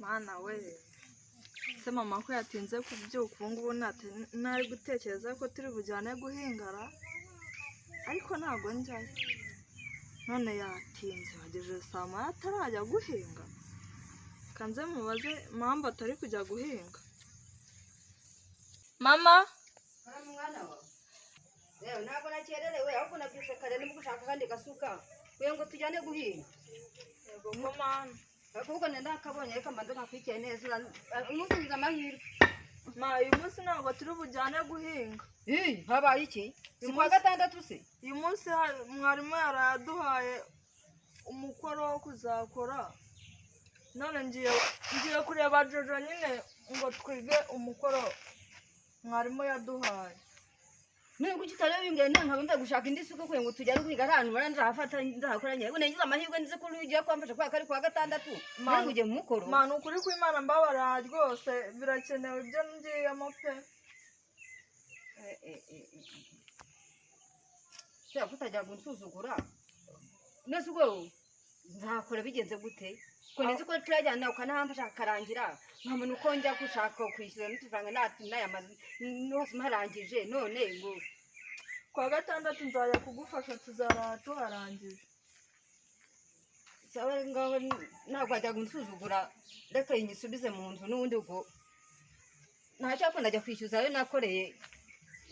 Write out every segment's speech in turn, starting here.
Mana we se mama ko yatinze kubyuka ubu ngubu ntari gutekereza ko turi bujyane guhingara ariko ntabwo njyayo none yatinze wagejeje saa moya atarajya guhinga kanze mubaze mpamvu atari kujya guhinga. Mama mwana wa rero ntabwo nakererewe ahubwo nabyutse kare ndimo gushaka kandi gasuka kugira ngo tujyane guhinga. Yego ko mana kuko nenda akabonye reka mbanze nkakwikiye neza umunsi amahirwe. Ma uyu munsi ntabwo turi bujyane guhinga. Habaye iki? Si kwa gatandatu se? Uyu munsi mwarimu yaraduhaye umukoro wo kuzakora none ngiye kureba Jojo nyine ngo twige umukoro mwarimu yaduhaye. Nubwo kitareba ingene nkabumva gushaka indi suko kugira ngo tujyane kwiga ahantu bara nzafata nzakoranye ubu nagize amahirwe nzi ko ugiye kwamfasha kwa kari kwa gatandatu nari kujye mu mukoro. Mana ukuri kw'Imana mbabara rwose birakenewe ibyo ngiyemo pe. Cyangwa kutajya gunsuzugura nese ubwo nzakora bigenze gute ko nzi ko turajyana ukanamfasha karangira nkamenya uko njya gushaka kwishyura n'utufaranga n'ayamazi nose marangije none ngo kwa gatandatu nzajya kugufasha tuzara tuharangije. sawa ngaho ntabwo ajya gunsuzugura reka inyisubize mu nzu n'ubundi ubwo ntacyo ko najya kwishyuza ayo nakoreye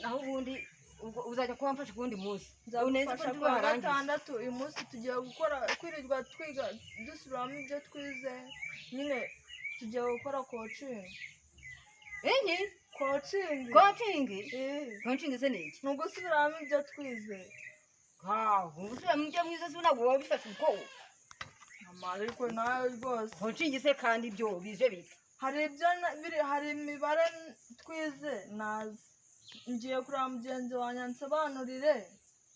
naho ubundi uzajya kuhamfasha kundi munsi nzagufasha kwa gatandatu. Uyu munsi tugiye gukora kwirirwa twiga dusubiramo ibyo twize nyine tugiye gukora coaching. Coaching se niki? Ni ugusubiramo ibyo twize. Ugusubiramo ibyo mwize se ntabwo wabifashe uko mama ariko nawe rwose coaching se kandi ibyo bije bite? Hari imibare twize nazi ngiye kureba mugenzi wanjye nsobanurire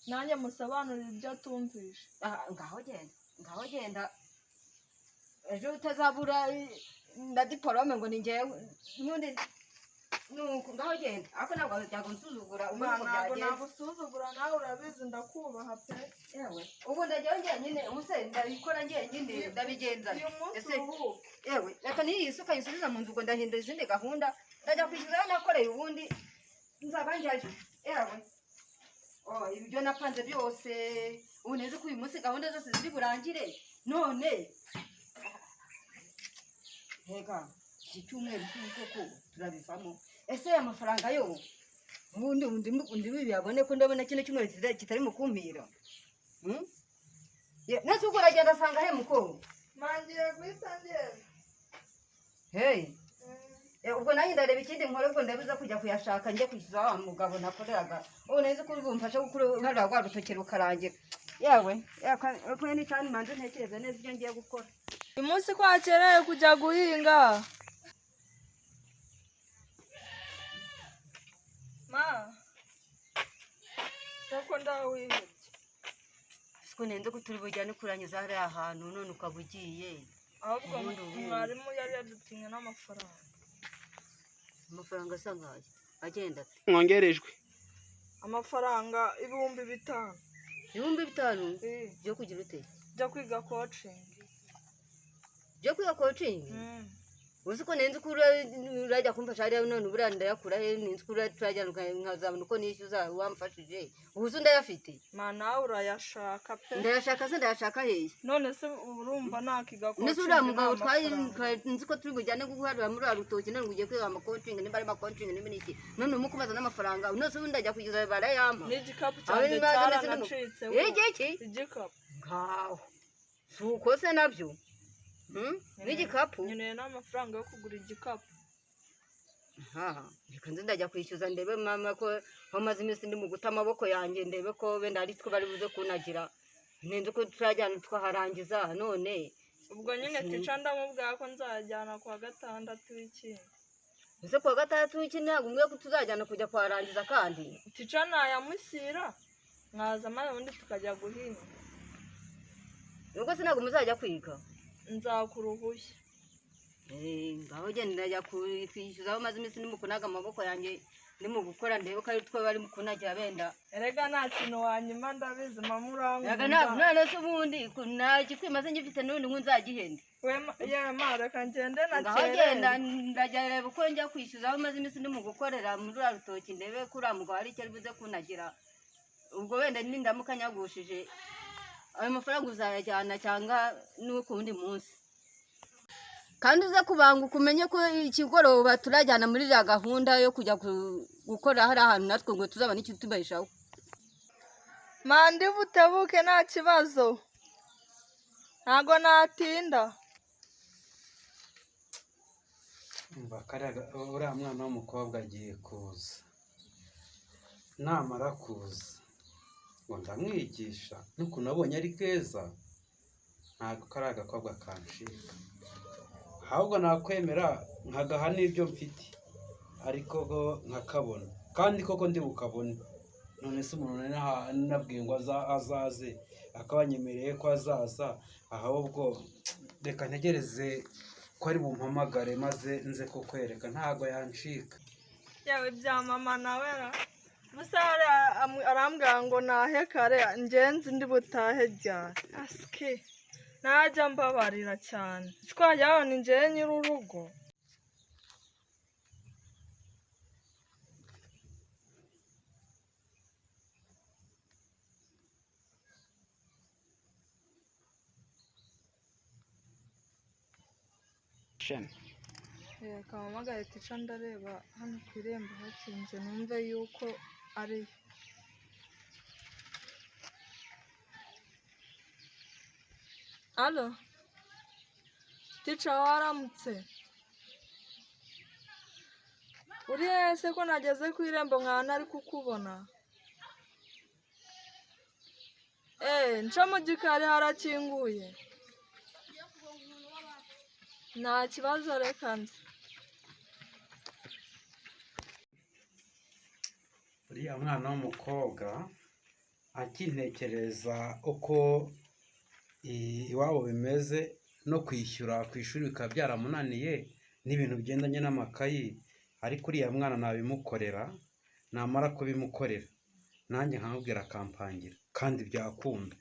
nanjye musobanurire ibyo atumvishe. ngaho genda ejo utazabura na diplome ngo ni ngewe n'undi nuko ngaho genda ariko ntabwo byagunsuzugura ntabwo nagusuzugura nawe urabizi ndakubaha pe. yewe ubu ndajya nyine umusore ndabikora nyine ndabigenza ese yewe reka niyi suka yisubiza mu nzu ngo ndahindura izindi gahunda ndajya kwishyura nakoreye ubundi nzaba njyaje. yewe ibyo napanze byose ubu neze ko uyu munsi gahunda zose ziri burangire none rega iki cyumweru cy'uko turabivamo ese amafaranga yo ubundi bibabone ko ndabona kino cyumweru kitari mu kumpira. nese ubwo uragenda asanga he mukuru mangiye guhita ngenda ubwo nanjye ndareba ikindi nkore ubwo ndabiza kujya kuyashaka njye kwishyuza wa mugabo nakoreraga ubu neza ko bumfasha gukura hariya rwa rutoki rukarangira. yewe yakwe ni cyane manze ntekereza neza ibyo ngiye gukora. uyu munsi kwakereye kujya guhinga. Ma soko ndawihebye siko nenze ko turi bujyane kurangiza hariya ahantu none ukaba ugiye ahubwo mwarimu yari yadutinye n'amafaranga. amafaranga asangaye agenda mwongerejwe amafaranga 5,000. 5,000 byo kugira ute? byo kwiga coaching. byo kwiga coaching? uzi ko nenze ko urajya kumfasha hariya none ubura ndayakura he nenze ko turajya nkazabona uko nishyuza wamfashije ubuze ndayafite. Mana urayashaka pe. ndayashaka hehe none se urumva nakiga coaching? nese uriya mugabo nzi ko turi bujyane guharira muri rutoki none ugiye kwiga ama coaching nimba ari ama coaching nimba niki none umukumaza n'amafaranga nose ubundi ndajya kugeza barayampa. n'igikapu cyanjye cyaranacitse. igikapu ngaho si uko se nabyo n'igikapu nkeneye n'amafaranga yo kugura igikapu. reka nzi ndajya kwishyuza ndebe mama ko bamaze iminsi ndi mu guta amaboko yanjye ndebe ko wenda ari two bari buze kunagira nenze ko turajyana twaharangiza none ubwo nyine tica ndamubwira ko nzajyana kwa gatandatu w'ikindi. ese kwa gatandatu w'ikindi ntabwo umwe ko tuzajyana kujya kuharangiza kandi tica nayamushyira mwaza maze ubundi tukajya guhinga. nubwo se ntabwo muzajya kwiga nzakuruhushya. ngaho genda ndajya kwishyuzaho maze iminsi ndimo kunaga amaboko yanjye ndimo gukora ndebe ko ari two bari kunagira benda. erega nta kintu wanyuma ndabizi mama urankunda. none se ubundi nta gikwimaze ngifite n'ubundi ngo nzagihende yewe mara reka ngende ngaho genda nakerere ndajya reba uko njya kwishyuza aho maze iminsi ndi mu gukorera muri ruriya rutoki ndebe ko uriya mugabo hari icyo ari buze kunagira ubwo wenda nindamuka nyagushije ayo mafaranga uzayajyana cyangwa n'uwo ku wundi munsi kandi uze kubanguka umenye ko ikigoroba turajyana muri iriya gahunda yo kujya gukora hari ahantu natwe ngo tuzabone icyo tubahishaho mandi butebuke nta kibazo ntago natinda umva uriya mwana w'umukobwa agiye kuza namara kuza ngo ndamwigisha n'ukuntu abonye ari keza ntabwo kari agakobwa kancika ahubwo nakwemera nkagaha n'ibyo mfite ariko nkakabona kandi koko ndi bukabone none se umuntu nabwiye ngo azaze akabanyemereye ko azaza ahubwo reka ntegereze ko ari bumpamagare maze nze kukwereka ntabwo yancika yewe bya mama nawe gusa arambwira ngo nahe kare ngenzi ndi butahe ryari asike najya mbabarira cyane twajya abona ingere nyir'urugo reka mpamagare tica ndareba hano ku irembo hakinze numve yuko ari alo tica waramutse uri hese ko nageze ku irembo nkana ari kukubona nca mu gikari harakinguye nta kibazo reka nzi uriya mwana w'umukobwa akintekereza uko iwabo bimeze no kwishyura ku ishuri bikaba byaramunaniye n'ibintu bigendanye n'amakayi ariko uriya mwana nabimukorera namara kubimukorera nanjye nkamubwira akampangira kandi byakunda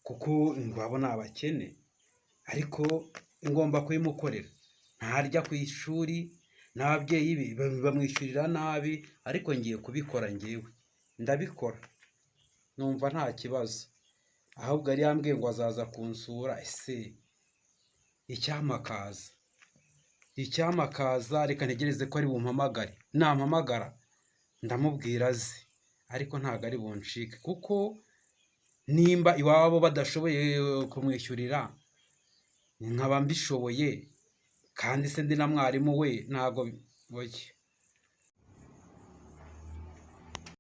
kuko ingwabo ni abakene ariko ngomba kubimukorera ntarya ku ishuri n'ababyeyi be bamwishyurira nabi ariko ngiye kubikora ngewe ndabikora numva nta kibazo ahubwo yari yambwiye ngo azaza kunsura ese icyamakaza reka ntegereze ko ari bumpamagare nampamagara ndamubwira azi ariko ntabwo ari buncike kuko nimba iwabo badashoboye kumwishyurira nkaba mbishoboye kandi se ndi na mwarimu we ntabwo boke